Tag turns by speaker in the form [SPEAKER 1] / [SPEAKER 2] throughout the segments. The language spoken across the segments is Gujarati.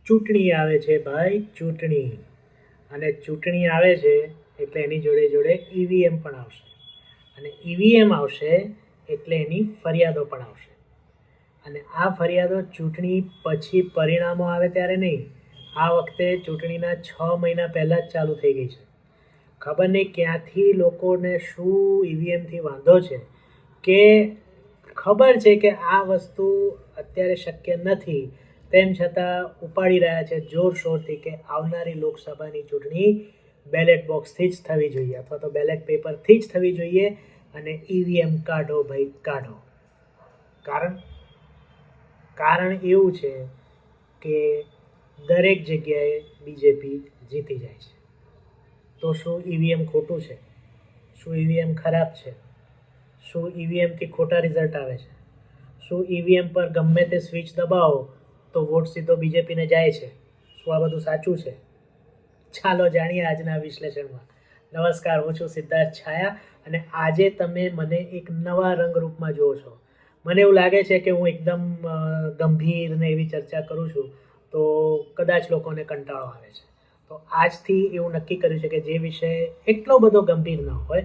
[SPEAKER 1] ચૂંટણી આવે છે ભાઈ, ચૂંટણી. અને ચૂંટણી આવે છે એટલે એની જોડે જોડે ઈવીએમ પણ આવશે. અને ઈવીએમ આવશે એટલે એની ફરિયાદો પણ આવશે. અને આ ફરિયાદો ચૂંટણી પછી પરિણામો આવે ત્યારે નહીં, આ વખતે ચૂંટણીના 6 મહિના પહેલાં જ ચાલુ થઈ ગઈ છે. ખબર નહીં ક્યાંથી લોકોને શું ઈવીએમથી વાંધો છે, કે ખબર છે કે આ વસ્તુ અત્યારે શક્ય નથી, તેમ છતાં ઉપાડી રહ્યા છે જોરશોરથી કે આવનારી લોકસભાની ચૂંટણી બેલેટ બોક્સથી જ થવી જોઈએ, અથવા તો બેલેટ પેપરથી જ થવી જોઈએ. અને ઈવીએમ કાઢો ભાઈ, કાઢો. કારણ એવું છે કે દરેક જગ્યાએ બીજેપી જીતી જાય છે. તો શું ઈવીએમ ખોટું છે? શું ઈવીએમ ખરાબ છે? શું ઈવીએમથી ખોટા રિઝલ્ટ આવે છે? શું ઈવીએમ પર ગમે તે સ્વિચ દબાવો તો વોટ સીધો બીજેપીને જાય છે? શું આ બધું સાચું છે? ચાલો જાણીએ આજના વિશ્લેષણમાં. નમસ્કાર, હું છું સિદ્ધાર્થ છાયા અને આજે તમે મને એક નવા રંગરૂપમાં જુઓ છો. મને એવું લાગે છે કે હું એકદમ ગંભીર ને એવી ચર્ચા કરું છું તો કદાચ લોકોને કંટાળો આવે છે. તો આજથી એવું નક્કી કર્યું છે કે જે વિષય એટલો બધો ગંભીર ન હોય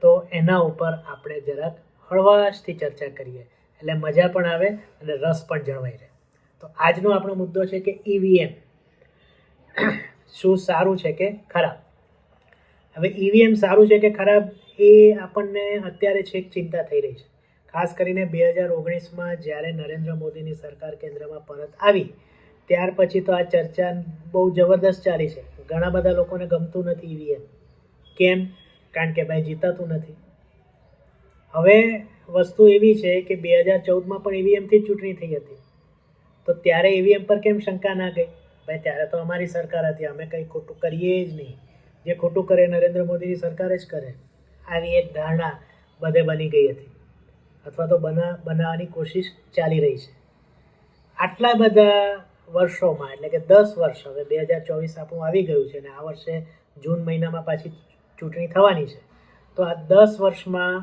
[SPEAKER 1] તો એના ઉપર આપણે જરાક હળવાશથી ચર્ચા કરીએ, એટલે મજા પણ આવે અને રસ પણ જળવાઈ રહે. તો આજનો આપણો મુદ્દો છે કે ઈવીએમ શું સારું છે કે ખરાબ? હવે ઈવીએમ સારું છે કે ખરાબ એ આપણને અત્યારે છેક ચિંતા થઈ રહી છે. ખાસ કરીને 2019માં જ્યારે નરેન્દ્ર મોદીની સરકાર કેન્દ્રમાં પરત આવી ત્યાર પછી તો આ ચર્ચા બહુ જબરદસ્ત ચાલી છે. ઘણા બધા લોકોને ગમતું નથી ઈવીએમ. કેમ? કારણ કે ભાઈ જીતાતું નથી. હવે વસ્તુ એવી છે કે 2014માં પણ ઈવીએમથી જ ચૂંટણી થઈ હતી. તો ત્યારે ઈવીએમ પર કેમ શંકા ના ગઈ? ભાઈ ત્યારે તો અમારી સરકાર હતી, અમે કંઈ ખોટું કરીએ જ નહીં. જે ખોટું કરે નરેન્દ્ર મોદીની સરકાર જ કરે. આવી એક ધારણા બધે બની ગઈ હતી, અથવા તો બનાવવાની કોશિશ ચાલી રહી છે. આટલા બધા વર્ષોમાં, એટલે કે 10 વર્ષ, હવે 2024 આપણું આવી ગયું છે અને આ વર્ષે જૂન મહિનામાં પાછી ચૂંટણી થવાની છે. તો આ 10 વર્ષમાં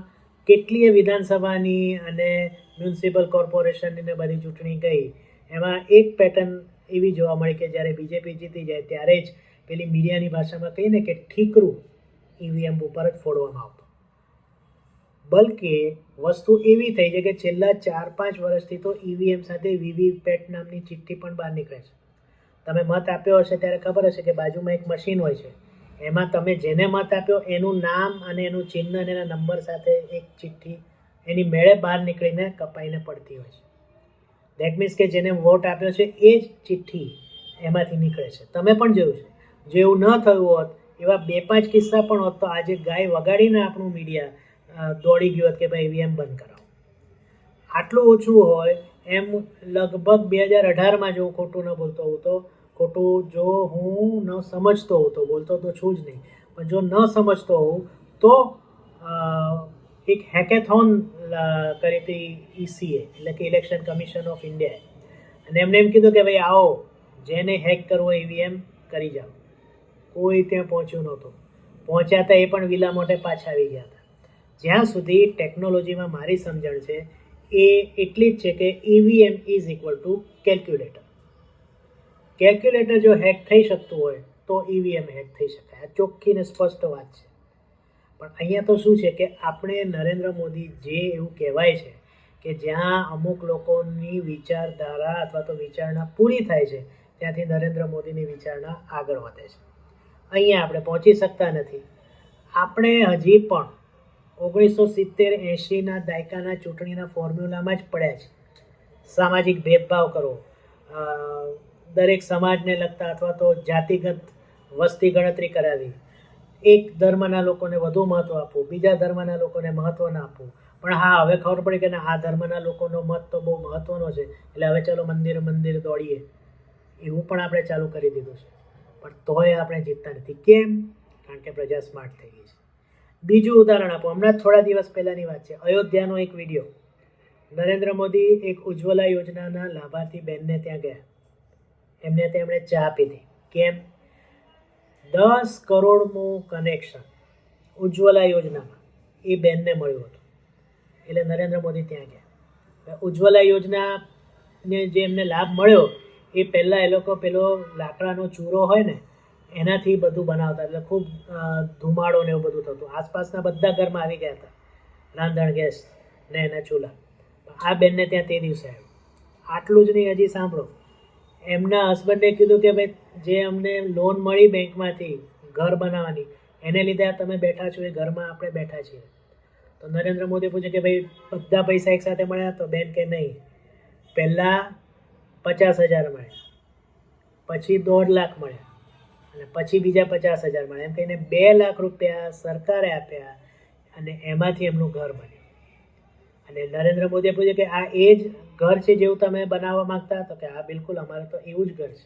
[SPEAKER 1] કેટલીય વિધાનસભાની અને મ્યુનિસિપલ કોર્પોરેશનની ને બધી ચૂંટણી ગઈ, એમાં એક પેટર્ન એવી જોવા મળી કે જ્યારે બીજેપી જીતી જાય ત્યારે જ પેલી મીડિયાની ભાષામાં કહીને કે ઠીકરું ઈવીએમ ઉપર જ ફોડવામાં આવતું. બલકે વસ્તુ એવી થઈ છે કે છેલ્લા 4-5 વર્ષથી તો ઈવીએમ સાથે વીવીપેટ નામની ચિઠ્ઠી પણ બહાર નીકળે છે. તમે મત આપ્યો હશે ત્યારે ખબર હશે કે બાજુમાં એક મશીન હોય છે, એમાં તમે જેને મત આપ્યો એનું નામ અને એનું ચિહ્ન અને એના નંબર સાથે એક ચિઠ્ઠી એની મેળે બહાર નીકળીને કપાઈને પડતી હોય છે. દેટ મીન્સ કે જેને વોટ આપ્યો છે એ જ ચિઠ્ઠી એમાંથી નીકળે છે. તમે પણ જોયું છે. જો એવું ન થયું હોત, એવા 2-5 કિસ્સા પણ હોત, તો આજે ગાય વગાડીને આપણું મીડિયા દોડી ગયું હોત કે ભાઈ ઈવીએમ બંધ કરાવો. આટલું ઓછું હોય એમ લગભગ 2018માં જો હું ખોટું ન બોલતો હોઉં તો, ખોટું જો હું ન સમજતો હોઉં તો, બોલતો તો છું જ નહીં, પણ જો ન સમજતો હોઉં તો એક હેકેથોન કરી હતી ઈસીએ, એટલે કે ઇલેક્શન કમિશન ઓફ ઇન્ડિયાએ. અને એમને એમ કીધું કે ભાઈ આવો, જેને હેક કરવો ઈવીએમ કરી જાઓ. કોઈ ત્યાં પહોંચ્યું નહોતું. પહોંચ્યા હતા એ પણ વિલા મોઢે પાછા આવી ગયા હતા. જ્યાં સુધી ટેકનોલોજીમાં મારી સમજણ છે એ એટલી જ છે કે EVM is equal to calculator. Calculator જો હેક થઈ શકતું હોય તો ઈવીએમ હેક થઈ શકાય. આ ચોખ્ખી ને સ્પષ્ટ વાત છે. પણ અહીંયા તો શું છે કે આપણે નરેન્દ્ર મોદી જે એવું કહેવાય છે કે જ્યાં અમુક લોકોની વિચારધારા અથવા તો વિચારણા પૂરી થાય છે ત્યાંથી નરેન્દ્ર મોદીની વિચારણા આગળ વધે છે. અહીંયા આપણે પહોંચી શકતા નથી. આપણે હજી પણ 1970-80ના દાયકાના ચૂંટણીના ફોર્મ્યુલામાં જ પડ્યા છે. સામાજિક ભેદભાવ કરો, દરેક સમાજને લગતા અથવા તો જાતિગત વસ્તી ગણતરી કરાવી, એક ધર્મના લોકોને વધુ મહત્ત્વ આપવું, બીજા ધર્મના લોકોને મહત્ત્વ ના આપવું. પણ હા, હવે ખબર પડી કે આ ધર્મના લોકોનો મત તો બહુ મહત્ત્વનો છે, એટલે હવે ચાલો મંદિર દોડીએ, એવું પણ આપણે ચાલુ કરી દીધું છે. પણ તોય આપણે જીતતા નથી. કેમ? કારણ કે પ્રજા સ્માર્ટ થઈ ગઈ છે. બીજું ઉદાહરણ આપો. હમણાં થોડા દિવસ પહેલાંની વાત છે, અયોધ્યાનો એક વિડીયો. નરેન્દ્ર મોદી એક ઉજ્જવલા યોજનાના લાભાર્થી બહેનને ત્યાં ગયા. તેમણે ચા પીધી. કેમ? 10 કરોડનું કનેક્શન ઉજ્જવલા યોજનામાં એ બહેનને મળ્યું હતું, એટલે નરેન્દ્ર મોદી ત્યાં ગયા. ઉજ્જવલા યોજનાને જે એમને લાભ મળ્યો એ પહેલાં એ લોકો પેલો લાકડાનો ચૂરો હોય ને એનાથી બધું બનાવતા, એટલે ખૂબ ધુમાડો ને એવું બધું થતું. આસપાસના બધા ઘરમાં આવી ગયા હતા રાંધણ ગેસ ને એના ચૂલા. આ બેનને ત્યાં તે દિવસે આવ્યું. આટલું જ નહીં, હજી સાંભળો, એમના હસબન્ડે કીધું કે ભાઈ જે અમને લોન મળી બેંકમાંથી ઘર બનાવવાની, એને લીધે આ તમે બેઠા છો, એ ઘરમાં આપણે બેઠા છીએ. તો નરેન્દ્ર મોદી પૂછે કે ભાઈ બધા પૈસા એકસાથે મળ્યા? તો બેન કે નહીં, પહેલાં 50,000 મળ્યા, પછી 1.5 લાખ મળ્યા, અને પછી બીજા 50,000 મળ્યા, એમ કહીને 2 લાખ રૂપિયા સરકારે આપ્યા અને એમાંથી એમનું ઘર બન્યું. અને નરેન્દ્ર મોદીએ પૂછ્યું કે આ એ જ ઘર છે જેવું તમે બનાવવા માંગતા? તો કે હા બિલકુલ, અમારે તો એવું જ ઘર છે.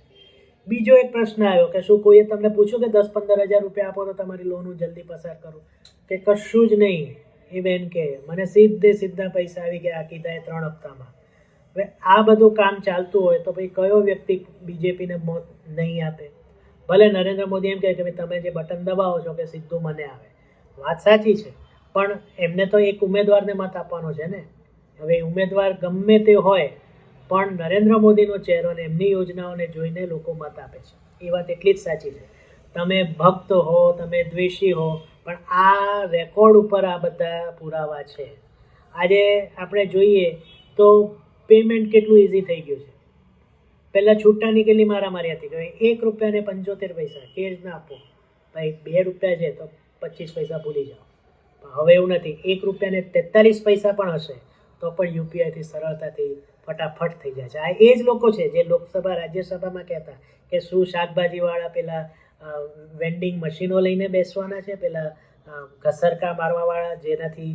[SPEAKER 1] બીજો એક પ્રશ્ન આવ્યો કે શું કોઈએ તમને પૂછ્યું કે 10-15,000 રૂપિયા આપો તો તમારી લોન હું જલ્દી પસાર કરું? કે કશું જ નહીં. એ બેન કે મને સીધા પૈસા આવી ગયા, કીધા એ 3 હપ્તામાં. હવે આ બધું કામ ચાલતું હોય તો ભાઈ કયો વ્યક્તિ બીજેપીને મત નહીં આપે? ભલે નરેન્દ્ર મોદી એમ કહે કે ભાઈ તમે જે બટન દબાવો છો કે સીધું મને આવે, વાત સાચી છે, પણ એમને તો એક ઉમેદવારને મત આપવાનો છે ને. હવે ઉમેદવાર ગમે તે હોય, પણ નરેન્દ્ર મોદીનો ચહેરો અને એમની યોજનાઓને જોઈને લોકો મત આપે છે. એ વાત એટલી જ સાચી છે. તમે ભક્ત હો, તમે દ્વેષી હો, પણ આ રેકોર્ડ ઉપર આ બધા પુરાવા છે. આજે આપણે જોઈએ તો પેમેન્ટ કેટલું ઇઝી થઈ ગયું છે. પહેલાં છૂટાની કેટલી મારામારી હતી કે 1 રૂપિયા ને 75 પૈસા કેશ ના આપો, ભાઈ 2 રૂપિયા છે તો 25 પૈસા ભૂલી જાઓ. હવે એવું નથી, 1 રૂપિયા ને 43 પૈસા પણ હશે તો પણ યુપીઆઈથી સરળતાથી ફટાફટ થઈ જાય છે. આ એ જ લોકો છે જે લોકસભા રાજ્યસભામાં કહેતા કે શું શાકભાજીવાળા પેલા વેન્ડિંગ મશીનો લઈને બેસવાના છે, પેલા ઘસરકા મારવાવાળા જેનાથી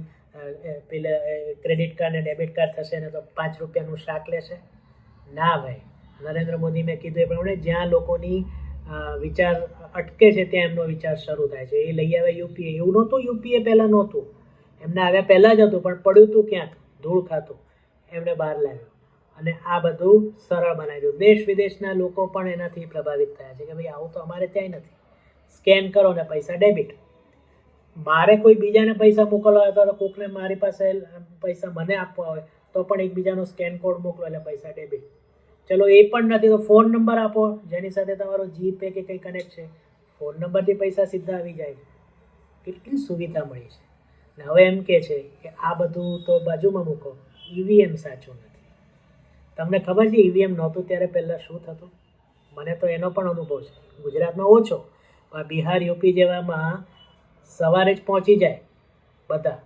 [SPEAKER 1] પેલા ક્રેડિટ કાર્ડ ને ડેબિટ કાર્ડ થશે ને તો 5 રૂપિયાનું શાક લેશે? ના ભાઈ, નરેન્દ્ર મોદી મેં કીધું એ પ્રમાણે જ્યાં લોકોની વિચાર અટકે છે ત્યાં એમનો વિચાર શરૂ થાય છે. એ લઈ આવે યુપીએ. એવું નહોતું યુપીએ પહેલાં નહોતું, એમને આવ્યા પહેલાં જ હતું, પણ પડ્યું હતું ક્યાંક ધૂળ ખાતું, એમણે બહાર લાવ્યું અને આ બધું સરળ બનાવી દીધું. દેશ વિદેશના લોકો પણ એનાથી પ્રભાવિત થયા છે કે ભાઈ આવું તો અમારે ત્યાંય નથી. સ્કેન કરો ને પૈસા ડેબિટ. મારે કોઈ બીજાને પૈસા મોકલવા હોય તો કોકને મારી પાસે પૈસા મને આપવા હોય તો પણ એકબીજાનો સ્કેન કોડ મોકલો એટલે પૈસા ડેબિટ. ચલો એ પણ નથી તો ફોન નંબર આપો જેની સાથે તમારો જીપે કે કંઈ કનેક્ટ છે, ફોન નંબરથી પૈસા સીધા આવી જાય. કેટલી સુવિધા મળી છે. ને હવે એમ કે છે કે આ બધું તો બાજુમાં મૂકો, ઈવીએમ સાચું નથી. તમને ખબર છે ઈવીએમ નહોતું ત્યારે પહેલાં શું થતું? મને તો એનો પણ અનુભવ છે. ગુજરાતમાં ઓછો, પણ બિહાર યુપી જેવામાં સવારે જ પહોંચી જાય બધા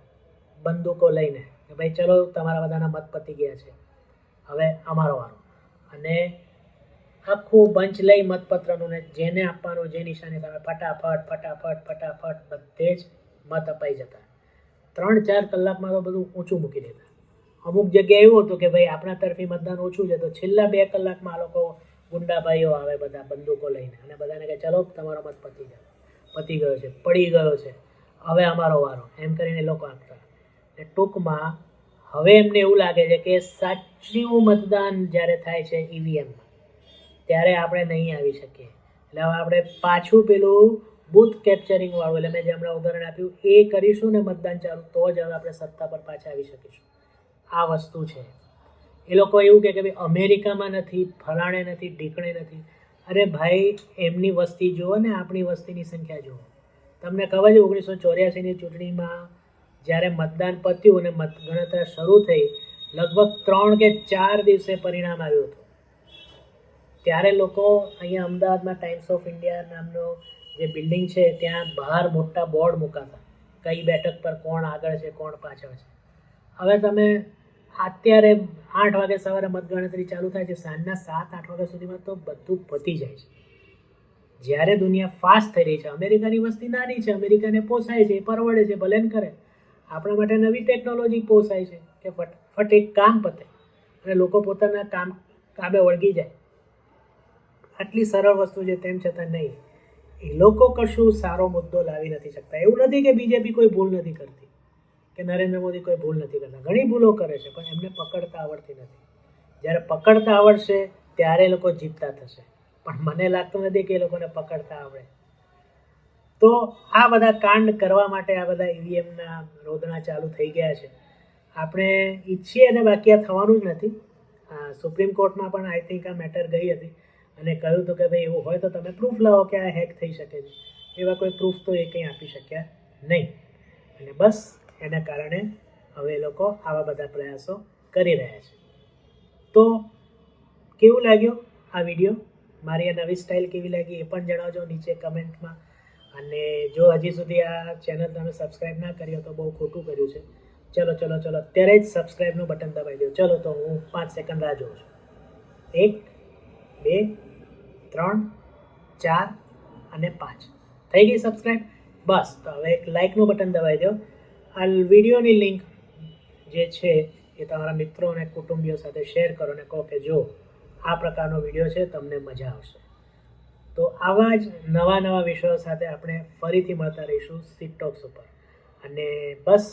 [SPEAKER 1] બંદૂકો લઈને કે ભાઈ ચલો તમારા બધાના મત પતી ગયા છે, હવે અમારો વારો. અને આખું બંચ લઈ મતપત્રનું ને જેને આપવાનું જે નિશાની સામે ફટાફટ બધે જ મત અપાઈ જતા. 3-4 કલાકમાં તો બધું ઊંચું મૂકી દેતા. અમુક જગ્યાએ એવું હતું કે ભાઈ આપણા તરફી મતદાન ઓછું છે તો છેલ્લા 2 કલાકમાં આ લોકો ગુંડાભાઈઓ આવે બધા બંદૂકો લઈને અને બધાને કહે ચલો તમારો મત પતી ગયો છે, પડી ગયો છે, હવે અમારો વારો, એમ કરીને લોકો આપતા. ને ટૂંકમાં હવે એમને એવું લાગે છે કે સાચું મતદાન જ્યારે થાય છે ઈવીએમમાં ત્યારે આપણે નહીં આવી શકીએ. એટલે હવે આપણે પાછું પેલું બૂથ કેપ્ચરિંગ વાળું, એટલે મેં જે હમણાં ઉદાહરણ આપ્યું એ કરીશું ને મતદાન ચાલુ તો જ હવે આપણે સત્તા પર પાછા આવી શકીશું. આ વસ્તુ છે. એ લોકો એવું કહે કે ભાઈ અમેરિકામાં નથી, ફલાણે નથી, ઢીકણે નથી. અરે ભાઈ એમની વસ્તી જુઓ ને આપણી વસ્તીની સંખ્યા જુઓ. તમને ખબર છે 1984ની ચૂંટણીમાં જ્યારે મતદાન પત્યું અને મતગણતરી શરૂ થઈ, લગભગ 3 કે 4 દિવસે પરિણામ આવ્યું હતું. ત્યારે લોકો અહીંયા અમદાવાદમાં ટાઈમ્સ ઓફ ઇન્ડિયા નામનો જે બિલ્ડિંગ છે ત્યાં બહાર મોટા બોર્ડ મુકાતા, કઈ બેઠક પર કોણ આગળ છે કોણ પાછળ છે. હવે તમે અત્યારે 8 વાગે સવારે મતગણતરી ચાલુ થાય છે, સાંજના 7-8 વાગ્યા સુધીમાં તો બધું પતી જાય છે. જ્યારે દુનિયા ફાસ્ટ થઈ રહી છે, અમેરિકાની વસ્તી નાની છે, અમેરિકાને પોસાય છે, પરવડે છે, ભલે કરે. આપણા માટે નવી ટેકનોલોજી પોસાય છે કે ફટ એક કામ પતે અને લોકો પોતાના કામે વળગી જાય. આટલી સરળ વસ્તુ છે તેમ છતાં નહીં, એ લોકો કશું સારો મુદ્દો લાવી નથી શકતા. એવું નથી કે બીજેપી કોઈ ભૂલ નથી કરતી કે નરેન્દ્ર મોદી કોઈ ભૂલ નથી કરતા, ઘણી ભૂલો કરે છે પણ એમને પકડતા આવડતી નથી. જ્યારે પકડતા આવડશે ત્યારે લોકો જીતતા થશે, પણ મને લાગતું નથી કે એ લોકોને પકડતા આવડે. તો આ બધા કાંડ કરવા માટે આ બધા ઈવીએમના રોદણા ચાલુ થઈ ગયા છે. આપણે ઈચ્છીએ અને બાકી આ થવાનું જ નથી. સુપ્રીમ કોર્ટમાં પણ આઈ થિંક આ મેટર ગઈ હતી અને કહ્યું હતું કે ભાઈ એવું હોય તો તમે પ્રૂફ લાવો કે આ હેક થઈ શકે છે. એવા કોઈ પ્રૂફ તો એ કંઈ આપી શક્યા નહીં અને બસ એના કારણે હવે એ લોકો આવા બધા પ્રયાસો કરી રહ્યા છે. તો કેવું લાગ્યો આ વિડીયો? મારી આ નવી સ્ટાઇલ કેવી લાગી એ પણ જણાવજો નીચે કમેન્ટમાં. અને જો હજી સુધી આ ચેનલ તમે સબસ્ક્રાઈબ ના કરી હોય તો બહુ ખોટું કર્યું છે. ચલો અત્યારે જ સબસ્ક્રાઈબનું બટન દબાવી દો. ચલો તો હું 5 સેકન્ડ રાહ જોઉં છું. 1 2 3 4 અને 5 થઈ ગઈ સબસ્ક્રાઈબ. બસ તો હવે એક લાઇકનું બટન દબાવી દો. આ વિડીયોની લિંક જે છે એ તમારા મિત્રો અને કુટુંબીઓ સાથે શેર કરો અને કહો કે જો આ પ્રકારનો વિડીયો છે, તમને મજા આવશે. તો આવા જ નવા વિષયો સાથે આપણે ફરીથી મળતા રહીશું સિટોક્સ ઉપર. અને બસ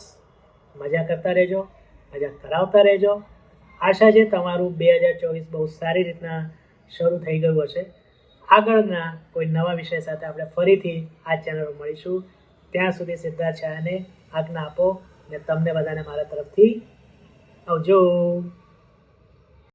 [SPEAKER 1] મજા કરતા રહેજો, મજા કરાવતા રહેજો. આશા છે તમારું 2024 બહુ સારી રીતના શરૂ થઈ ગયું હશે. આગળના કોઈ નવા વિષય સાથે આપણે ફરીથી આ ચેનલ પર મળીશું. ત્યાં સુધી સિદ્ધાર્થ છાયાને આજ્ઞા આપો અને તમને બધાને મારા તરફથી આવજો.